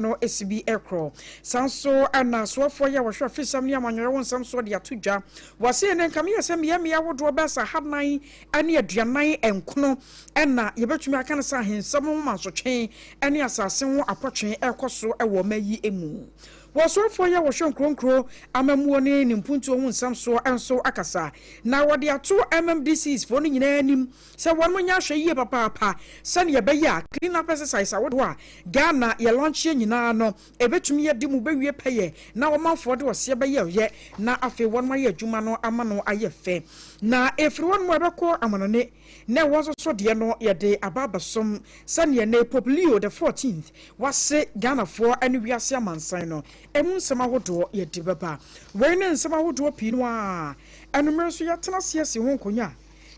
no SB Aircraft. Sanso and Sarfo ya was your fish some yaman won some sort ya tuja. Was saying and come here some yammy would draw best a had nine and near Dianai and Kuno and na you bet me I can say him some months or chain and yes, I sing approaching Akosua Agyeiwaah Kodie. Was Sarfo ya was shown crow amamuone in Punto on some so and so akasa. Now what there are 2 MMDCs for any name. So one when ya share papa, send your beya, clean up exercise. I would wa Ghana, your lunch in no, a bit to me a dimu be pay. Now a month for do a seaba yet. Now after 1 year, Jumano Amano aye. Now if one more call Amanone, now was also dear no ya day ababa some Sunday ne Poplio the 14th was say Ghana for and we are Siaman Sino. Emun sama wodo ye dibaba wene nsama wodo pinwa anumerso ya tena siasi won konya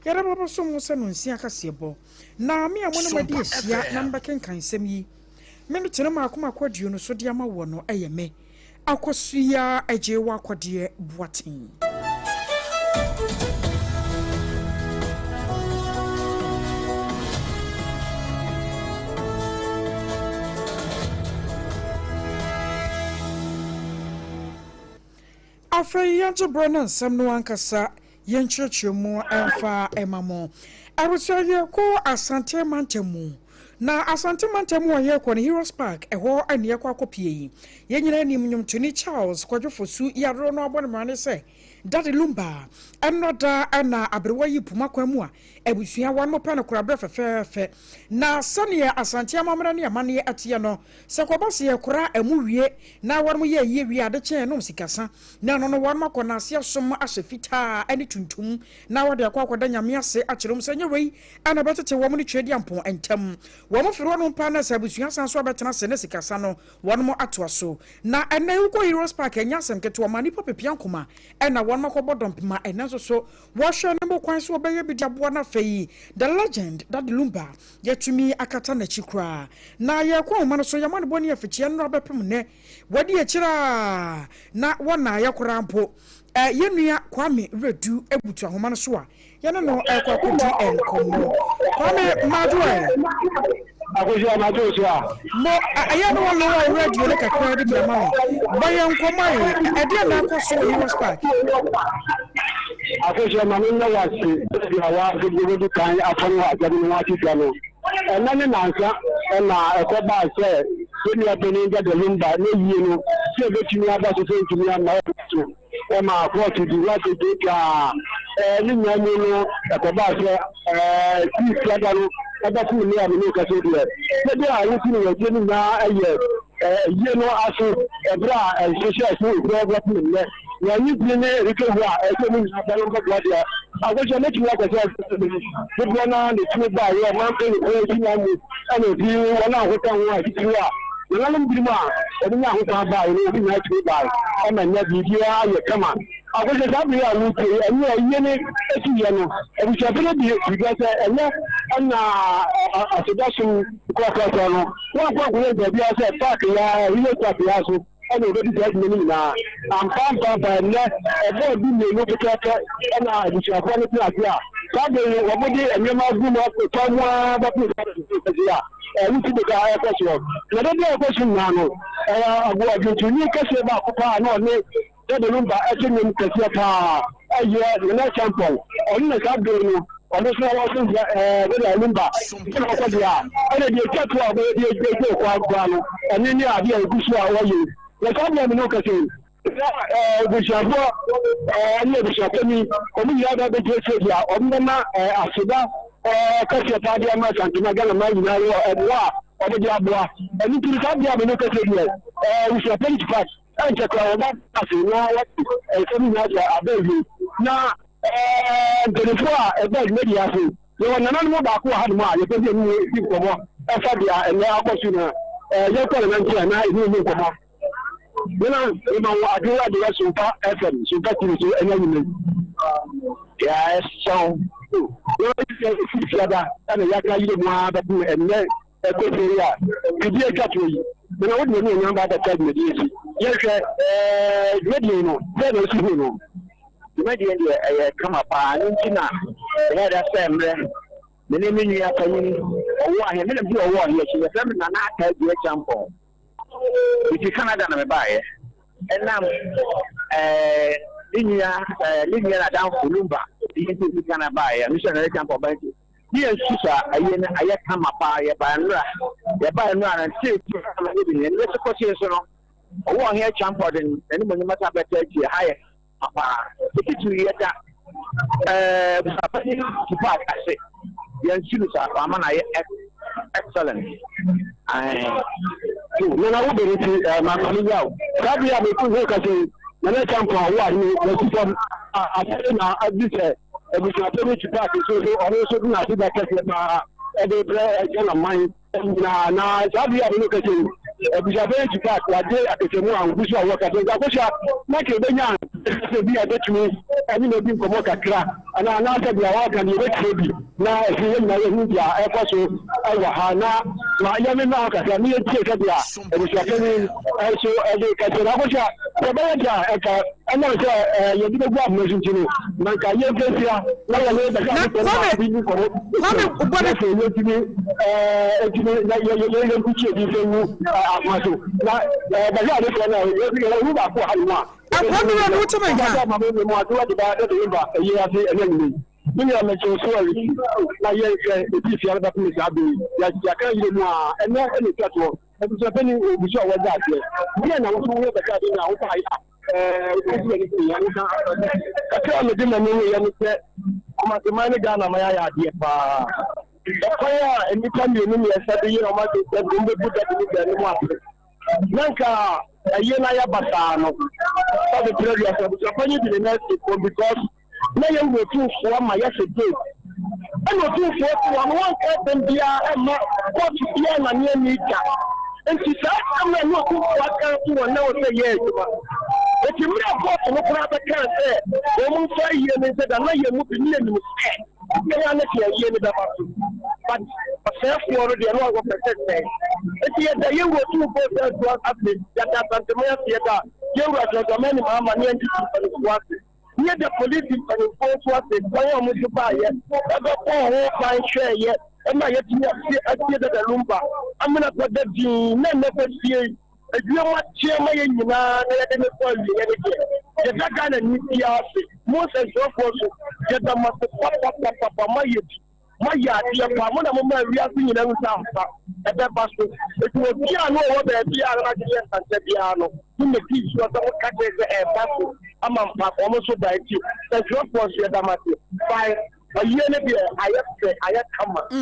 yara baba so mo se no nsia kasebo na me amono made asia na mbekenkan sem yi me no tena makoma kwadio no so dia ma wo no eyeme Akosua Agyeiwaah Kodie buatin Afei yanto brana nsam no ankasa yenchirechiremu emfa emamo abusuye ko asante mantemu na asante mantemu aye ko ne Heroes Park eho ane kwa akopie yenyina nim nyumtuni Charles kwadwofosu yaro no abonmane se Daddy Lumba anoda ana abrewa yi puma kwamu a ebusua wan mo pa na kura fe na sane asante amamra ne amane atie no se kwabase ye kura emu wie na wan mo ye wie ade chen no sikasa na no wan makọ na ase som ahefita ani tuntum na wode akwakoda nyame ase akyerem sanye wei ana betete wo mo ne twedi ampon entam wo mo firo no pa na se abusua sanso abetena se ne sikasa no wan mo atoaso na ene uko Heroes Park enya sem keto mani popepia nkoma ena wan makọ dompima enanso so wo hwe ne mo kwan so obeye bi diabo na fei the legend Daddy Lumba yetumi akata na chikra na ye kwa ma no so yamane boni afichie no abepem ne wadi akira na wona yakora mpo yenua Kwame Redu ebutu ahoma no so a ye no kwakoti enkomo Kwame madwe Akosua Agyeiwaah mo aye no no radio le kakra de biama bayan nkomo e de na akoso Heroes Park Akosua manna wasi de awa de kan afon wa jadi no wati gano na ne nansa na ekoba se ni abeni Daddy Lumba ne yie no se betumi aba so se ntumi na o ma court di wati de ka ni nyamu no ekoba se ti fiadaro aba fu ni amini ka so de se de awu ti ni je ni na aye yie no aso ebra social so problem ne ya ni bi ne rikewa e ni na balo ko dia Akosua ne tiwa ko se de na ni ti ba yo ma pe ni ko ti na mu ana bi wona ho tan wa ti wa na lam bi ma o ni ho tan ba ni bi na ti ba ana nya bi dia ye kama Akosua da bi ya mu ke ani aye ne ti ye no e bi chapele bi ga se enya ana asedasun ko ka no wa ko ko bi ya se park ya ile ta bi ya so ana obi dey me na am pam ba ne ebo bi me no keke ana di chafo ne plaza ka de wo bodi enyema gu mo ko tamwa ba pu ya wuti de ga Akosua na de Akosua na no agu aguntu ni kese ba ko pa no ne Daddy Lumba enyem kese pa aye na champion oni na ka de no oni so wa so Daddy Lumba ko dia ana de keto a ba de ko agwa no oni ni ade egusu a wo ye le kabla mi no kase bushabo ni bushabo ni omi ya da be jese dia omi na asida kase ta dia ma santima gana ma yina yo edwa obi dia boa eni tiri ka dia mi no kase dia bushabo ni fast anje kwa ba ase na wa mi na dia abevi na telefona ebe media aso yo na na mo ba ko ha mo a ye pe ni ko mo e fa dia ene Akosua ye ko na ntia na ni ko mo Bila wa Agyeiwaah de Sompa FM Sompa TV enya nyime ya so yo fiada ana ya ka yire mo aba bu enne ekoferia bidi e katwo yi na wo de ni nya ba da ka de yi ye hwe media no de no si hu no media de kama pa ntina ya da semre mene menu ya pa ni owo ahe mene bi owo ahe chi ya na na aka di champion If Canada na me buy and now linear down Columba, the Canada buy a missionary camp of bank. Here, Susa, I come up by a banner, and see living in this question. I want here champion and anyone must have better higher. It's to get to park, I say. Young Susa, excellent. When I will be my family out. That we have a good work as a champion. One, I this. We can finish back so also do not see that every kind of mind. Now, we have a look at you. We are very back what day at the one which I work at the make a young be a bit me and you know, being from Okakra. And I now said, we are working the rich baby. Now, if you know, India, I also, Hana, my young now, because I need to take a bia. And we are coming also as a Casarabosa. I know, you didn't want me to know. Manka, you can see, now I know the people for it. What if you to me, you're going to but yeah, this one, you are for Halima. I'm wondering what Nanka, a year ya basano. So the previous company to the next because no young will too for my yesterday. I know too for one person here and what you hear and near me. And she said, I'm not what can do and now say yes. But you may have got to look at the can't say, woman 5 years and said, I know you're moving near me. But Sarfo already a lot of percent. If you were two persons to us, that are theater, you were the many mamma near near the police and enforce what they want to buy yet. I fine share yet. And I yet to see the Lumba. I'm going to put the gene, never see. If you want chairman, you know, they call you anything. The Gagan and Nikia, most and so forth, get the master papa, my yard, one of my reacting in every town. At that bus, it was piano over there, and said piano. In the piece was the catches the air battle. I'm almost so that you. That's what was your damage. By a year and a year, I have come. What do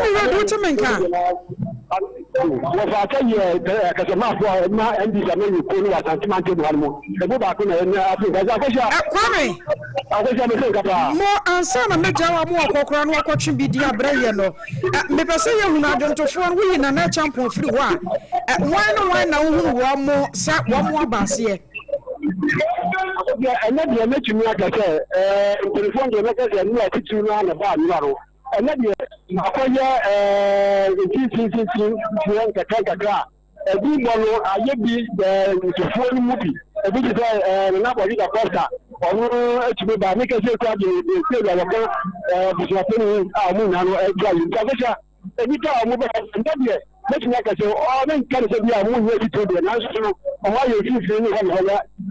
you do to me? Was I tell you, because I'm not and this American Polo at Antimantan. The Bobacuna and I wish I was more answer and make our more cockran or coaching be dear Briano. Never say you not to phone win and a champion free one. Why now one more sat one more bass here. And then you mentioned me like I said, telephone the letters and you are teaching around about Yaro. And then you are the Kakaka. A big one, I be the phone movie. A big number of Costa. Or to be by making a crowd, you say that I'm going to every time and then let's like I say, oh, then can say we are moving ready to the national. Why you feel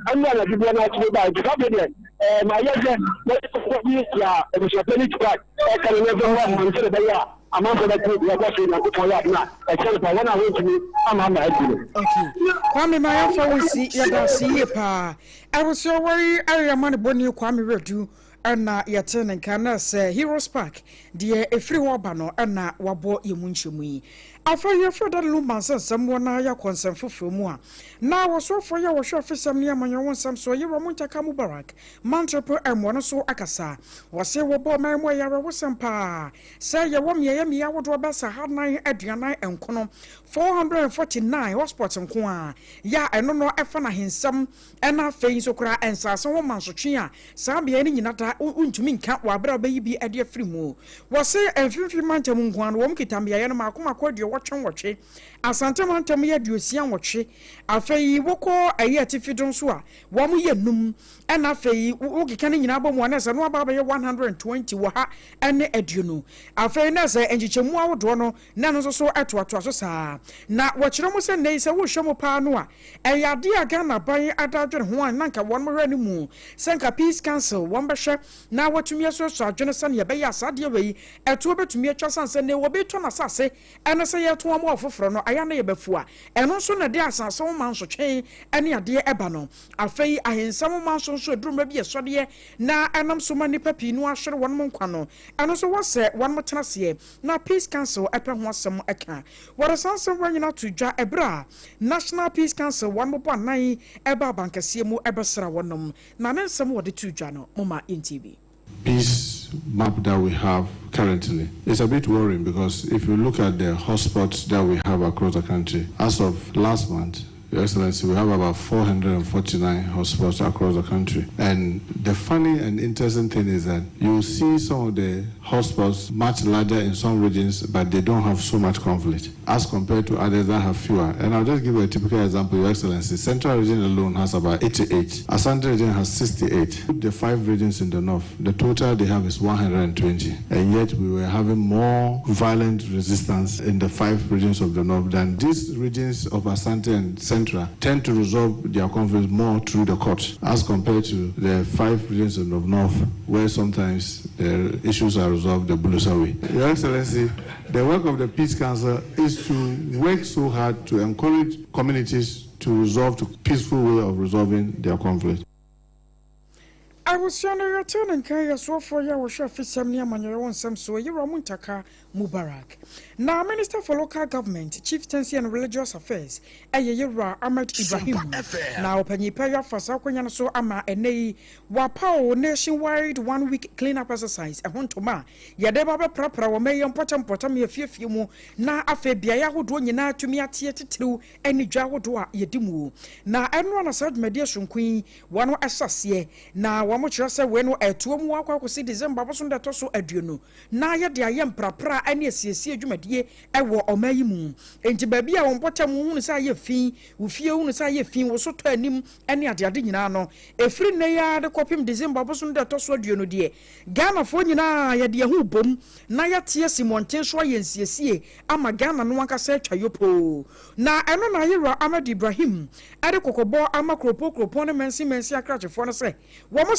I'm not a good one to buy the company. My young it was a penny back. I can never want to say, I'm also that we are watching a good for that now. I tell you, when I went to me, I'm on my head. Okay. Kwame, my uncle will see you, pa. I was so worried. I am on the bonny Kwame Redu. Anna yaten and kana say Heroes Park dear a free wabano anna wabo yemunchumi afa your further lumansa someone na ya concern for more now was so for your short for some near man you some so you wamunta kamu barak mantrapo and one so akasa was say wabo my way ya was some pa say ya wom ya mi ya wodo basa had 9 aduana and kono 449 hotspots and kwa ya eno no efa na hensam ena fein so kura ensa so woman so twe a sabia ni nyinata untumi nka wabra ba yi bi ade afiri mu wo se emfimfi mantam nkuan wo mkitambia ye no makoma kodie wɔtwe asante mantam yɛ duosia wɔtwe afei wokɔ ayi atifidon so a wɔn yɛ num ɛna afei wokeka ne nyinaa bɔ mu anasa no aba bɛyɛ 120 wɔ ha ɛne aduonu afei na sɛ enjikyemu awodoɔ no na no so ɛtoatoa so saa na wɔkyerɛ mu sɛ nei sɛ wohwɛ mu paa no a ɛyɛ ade a Ghana ban adadwene ho a nanka wɔn mhwɛ ne mu sɛnka Peace Council wɔn bɛhwɛ na wɔtumi aso adwene sɛ ne yɛbɛyɛ asadeɛ wei ɛto bɛtumi atwa sanse ne wɔbɛtɔ na sase ɛne sɛ yɛto am wɔfoforo no aya na yɛbɛfu a ɛno nso na de asase wo man so twɛn ɛne adeɛ ɛba no afei ahensam man so nso aduruma bi ɛsɔdeɛ na ɛnam so ma nipa pii no ahwere wɔn mo nkwa no ɛno nso wɔsɛ wɔn mo tenaseɛ na Peace Council ɛpɛ ho asɛm ɛka wɔre sanse wɔnyina to dwa ɛbra National Peace Council wɔn mo bɔ anan ɛba abankɛseɛ mu ɛbɛsra wɔnom na ne nsɛm wɔde to dwa no moma NTV. Peace map that we have currently, it's a bit worrying because if you look at the hotspots that we have across the country, as of last month, Your Excellency, we have about 449 hotspots across the country. And the funny and interesting thing is that you see some of the hotspots much larger in some regions, but they don't have so much conflict as compared to others that have fewer. And I'll just give you a typical example, Your Excellency. Central region alone has about 88. Asante region has 68. The 5 regions in the north, the total they have is 120. And yet we were having more violent resistance in the 5 regions of the north than these regions of Asante and Central tend to resolve their conflicts more through the courts as compared to the 5 regions in the north, where sometimes the issues are resolved the Bulusa way. Your Excellency, the work of the Peace Council is to work so hard to encourage communities to resolve to peaceful way of resolving their conflict. I was on a return and carry a sword for your chef, Samia Manuel, some so you Muntaka Mubarak. Now, Minister for Local Government, Chieftaincy and Religious Affairs, Agyeiwaah Ibrahim. Now, Penipaya for Sakoyan so Ama and Nei Wapao nationwide 1 week cleanup exercise. A Hontoma, Yadeba proper or may important potami a few more. Na afe biaya who do na to me at theatre through any jaw do yedimu. Na everyone aside mediation queen, one assassin. Now, much say when a 2 more see December was on the tosso aduno. Na ya de ayam prapra any CC Jumadie, a war or mayimu. And to baby, I won't put a moon say a fee, who fear say a fee was so turn him any at the adinano. A free naya the copim December was on the tosso aduno dear. Ghana for you na ya dear who boom, Naya tear Simon Tensway and CC, ama Ghana no one can say Chayopo. Na Agyeiwaah Ibrahim, Adekobo, Amakropo, Cropona Mensi Mensia Cratch for say.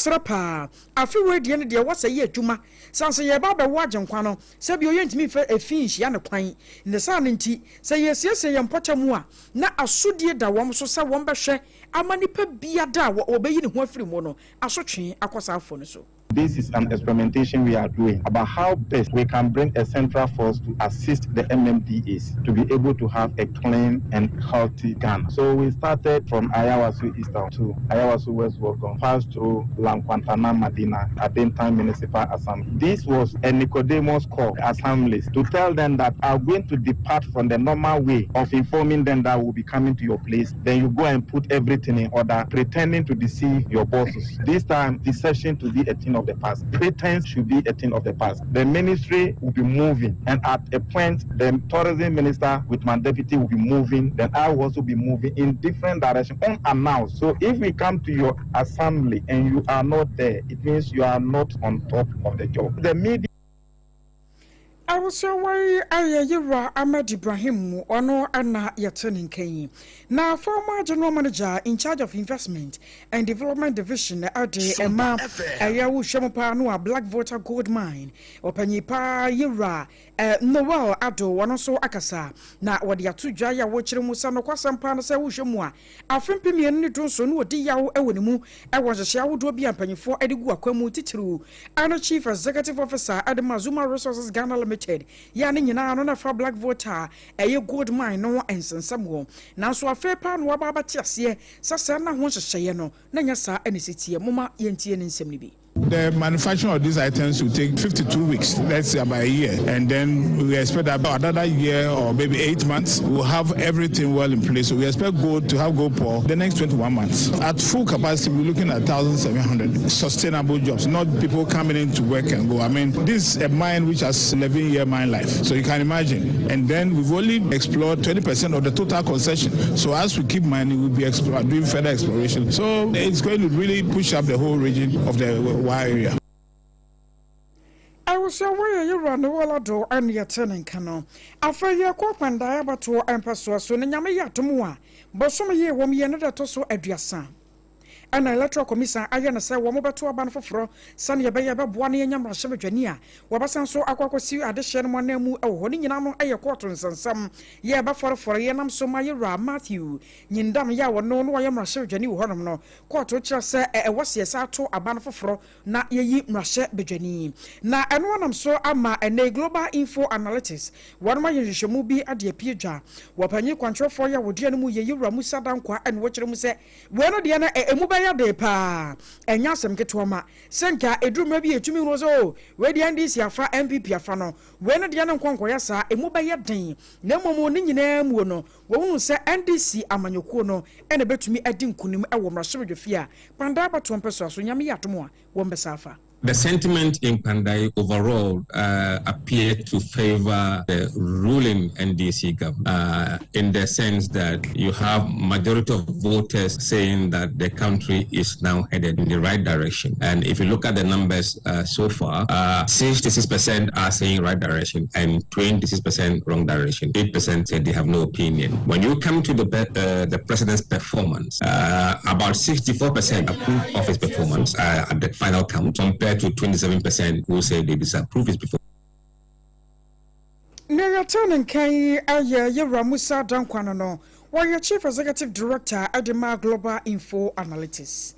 Rapa, I feel where the end there was a year Juma. Sansa Yababa Wajan Quano, Sabio yent me for a fish yana quine. In the sun in tea, say yes, I am Potamua. Na a sudia da wam so sa wamba she, a manipa biada wa obeying Humphrey Mono, a such Akosua Agyeiwaah. This is an experimentation we are doing about how best we can bring a central force to assist the MMDAs to be able to have a clean and healthy Ghana. So we started from Ayawaso Eastern to Ayawaso West Welcome, passed through Lankwantana Madina, Adentan Municipal Assembly. This was a Nicodemus call assemblies to tell them that are going to depart from the normal way of informing them that will be coming to your place. Then you go and put everything in order, pretending to deceive your bosses. This time, deception to be a thing of the past. Pretense should be a thing of the past. The ministry will be moving, and at a point, the tourism minister with my deputy will be moving. Then I will also be moving in different directions, unannounced. So if we come to your assembly and you are not there, it means you are not on top of the job. The media. I was so worried. Agyeiwaah Ibrahim, Ono Anna Yaturning Kane. Now, former general manager in charge of investment and development division at the Emma Ayawu Shemopanoa Black Water Gold Mine, Opanipa Yira, Noel Ado, one also Akasa. Now, what the Atujaya watching Musano Kwasampana Sawushamwa, our friend Pimian Johnson, what Diao Ewenimu, I was a shower do be a penny for Edigua Kwemu Titru, and a chief executive officer at the Mazuma Resources Ghana Limited. Yani nyina no na fa black voter eye gold mine no ensensam na so afa pa no waba tiase sasa na ho hyehyeye no na nya sa anisitiye moma yentie ne nsem ni bi. The manufacturing of these items will take 52 weeks, let's say about a year, and then we expect about another year or maybe 8 months, we'll have everything well in place. So we expect gold to have gold for the next 21 months. At full capacity, we're looking at 1,700 sustainable jobs, not people coming in to work and go. I mean, this is a mine which has 11-year mine life, so you can imagine. And then we've only explored 20% of the total concession. So as we keep mining, we'll be doing further exploration. So it's going to really push up the whole region of the Wa area. I was so where you run the wall door and you're turning canoe. After your corp and diabato and Pasua, so Nyamaya to Mua, but some year won't be another tosso at your son. An electoral commissioner, I say, Womoba to a ban for fro, Sunny Bay above 1 year number of Virginia. Wabasan so Aquacosi addition one name or holding in among a quarters and some year before for a yanam so my Matthew. Yindam ya were known why I'm Russia Virginia Hornum, quarter say a was yes out to a ban for fro, not ye Russia Virginia. Now, and one am so ama and a global info analytics. One my usual be at the Pija. Wapani control for ya would Yanamu ye Ramusa Dankwa and watch them say, well, Diana a mobile. De pa enya sem ketoma senka edru mabi etumi rozo we de ndc afa MPP afa no we no de na nkonkoya sa emu ba ye den na momo ni nyina mu no wo hu se NDC amanyokuo no ene betumi adi nkunim e wo mrasebedwofi a panda abato mpeso so nyame yatomo a wo mbesa afa. The sentiment in Pandai overall appeared to favor the ruling NDC government in the sense that you have majority of voters saying that the country is now headed in the right direction. And if you look at the numbers so far, 66% are saying right direction and 26% wrong direction. 8% said they have no opinion. When you come to the president's performance, about 64% approve of his performance at the final count, compared to 27% who say they disapprove his performance. Neraton Kai Aya Ramusa Dankwano, while your chief executive director at the Global Info Analytics.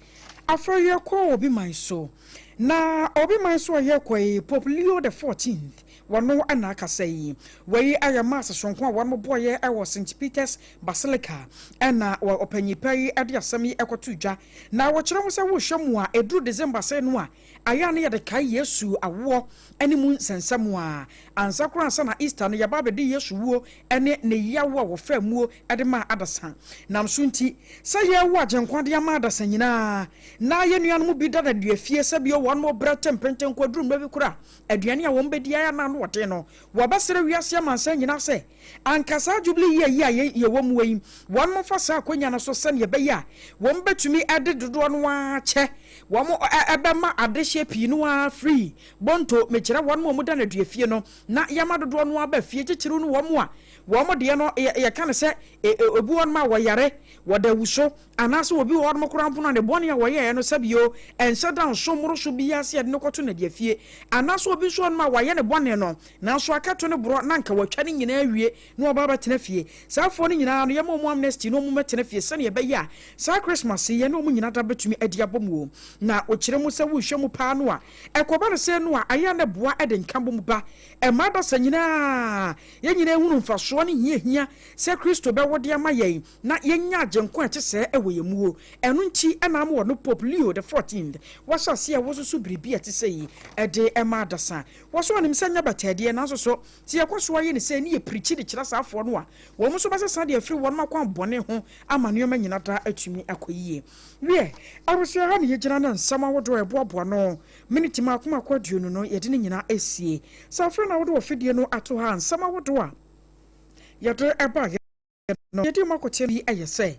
After your call, be my so. Na obi my so a Pope Leo the 14th. Wano anaka say we aya master sonkwa one boy I was St. Peter's Basilica ena wa opanyi pay ade asami ekotuja na wo kire mo se wo hwemu a edru December say no a aya ne ye de kai Yesu awo ene mu nsensam a ansa kura ansa na Easter no ya ba be de Yesu wo ene ne yawo a wo famuo ade ma adasan nam so nti say ye wo agenkwa de ma adasan nyina na ye nuan mu bi dada de afie se bi wo no bra tempenten kwadru mba bi kura aduane a wo mbedi aya na no wote no wo basere wiase amansa nyina se ankasa jubli ye wo mu wei won mo fa sa akonya na so se ne be ya wo mbetumi ade dodo no a che wo mo ebema ade shepi no a free bonto mekire won mo da na duafie no na yama dodo no aba fie chichiru no wo mo a wo mo de no ye kan se obi won ma wo yare wo da wuso anaso obi won mo kurampo na de bone a wo ye no sabio ense dan so moro so biase ade no koto na duafie anaso obi so ma wo ye ne bone no na so akato ne bro na nka watwa ne nyina awie na oba ba tena fie saafo ne nyina no ye mo amnesty no mo metena fie se ne ye be ya sa Christmas ye no mo nyina da betumi adi abomu na o kire mu se wo hwemu pa no a ekoba ne se no a aya ne boa ade nkambo mu ba e ma da sa nyina ye nyina ehunu mfaso ne hia se Kristo be wode ama ye na ye nya agenko eche se ewo ye muo enu nti ena mo no Pope Leo the 14th wasa se wo so biribi ete se yi ede e ma da sa woso onim se nya batade na so ti yakoso aye ne se ne ye preach de kira saafo no a wo mo so ba se sa de afri won makwa bone ho ama ne nyina da atumi akoyie wie arusia ha ne ye gina na nsama wodo eboabo no minute makoma kwaduo no ye de ne nyina esie saafo na wodo ofidie no ato ha nsama wodo a ye de eba no ye de makote bi ayese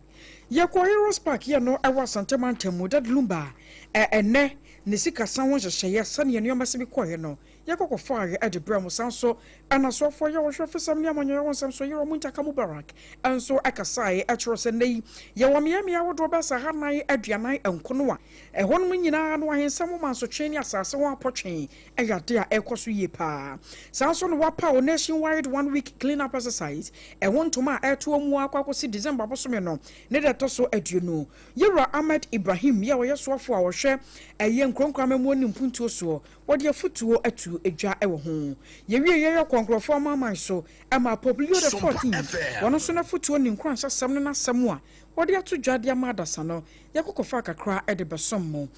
ye ko Heroes Park ye no ewa Santeman temu dad lumba ene ne sika sanwo hyehyeye sane ne yoma se bi ko ye no ye kokofo aye ade bram sanso anaso fo ye wo hwefesam ne amanyo ye wonsam so ye ro muntaka mu barak anso akasae atro se nei ye wo mia wodo ba sa hanan aduanan enkono a ehon mu nyina no ahensam manso twene asase ho apotwen eyade a ekoso ye pa sanso no wapa o nationwide 1 week clean up exercise ewontoma eto mu akwakosi December bosome no ne de toso aduonu Yera Ahmed Ibrahim ye wo ye sofo a wo hwe eye nkronkran mamu ni mpuntuo so wode afutuo atu edwa ewo ho ye wie ye konkrofo maman so ama Pope Leo the 14th wono so na futuo ni nkran sasam no nasam a wode atu dwade ama adasa no ye kokofa kakra ede besom mo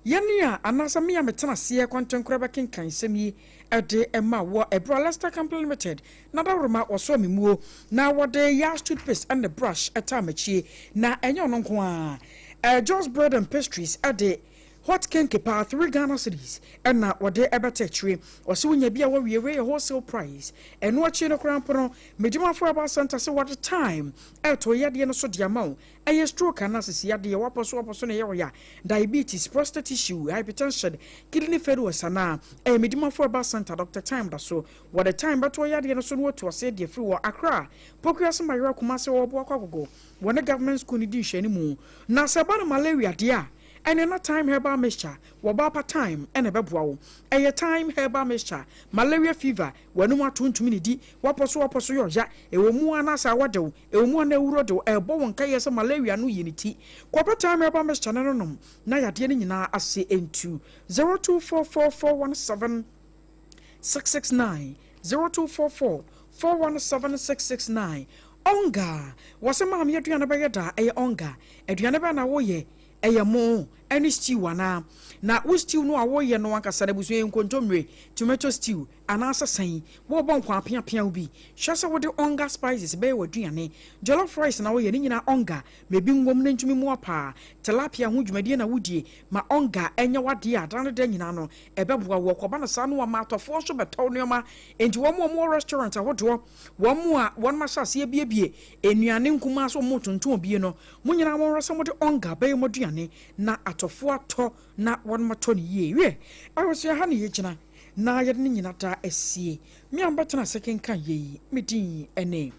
Yania anasa me ametena se kwanten kraba kenkan semi ede ema wo ebro Leicester Company Limited na da roma oso memuo na wode ya toothpaste and the brush etamachie na enye ono nko a Joe's Bread and Pastries ade hot cake pa 3 Ghana cedis and na wode ebetechwe oso nya bia wo wie wholesale price eno achi no krampo medima for about center say what time eto yade no so diamount eye stroke analysis yade waposo ne yewoya diabetes prostate issue hypertension kidney failure sana medima for about center Dr. Time da so what the time but yade no so no to say de free wo Accra Pokuase Mayra Kumase wo bo akwagogo wona government school ni di hwani mu na sabana malaria dia and in a time herbal mixture, wabapa time and a bebwa. A time herbal mixture, malaria fever, when no more 20 minutes, waposo ya, a woman as a wado, a woman urodo, a bow kayas malaria no unity. Quapa time herbal mixture, no, Naya Diana, I say into 0244417669, 0244417669. Onga, was a mammy at Yanabagada, a onga, at Yanabana woye. Eya mo any stew ana na wo stew no awoye no anka sare busu enkontomre tomato stew anasa san wo bon kwa pia obi hwasa wo de onga spices be waduane jollof rice na wo ye nyina onga mebi ngom na ntumi mu apa tilapia ho dwumadie na wudie ma onga enya wade adan de nyina no ebeboa wo koba na sa no ma atofo so beto no ma enti wo mo restaurant ahodo wo mo a won ma hyase biebie enuane nkuma so mo tonton obi no mo nyina mo rasa mo de onga be mo duane na atofo ato na won mato ne ye awosia ha ne ye gina na yede ne nyina ta asie mi ambetena second kan ye medin ene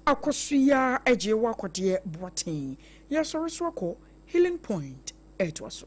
Akosua Agyeiwaah Kodie boaten ya so healing point etwaso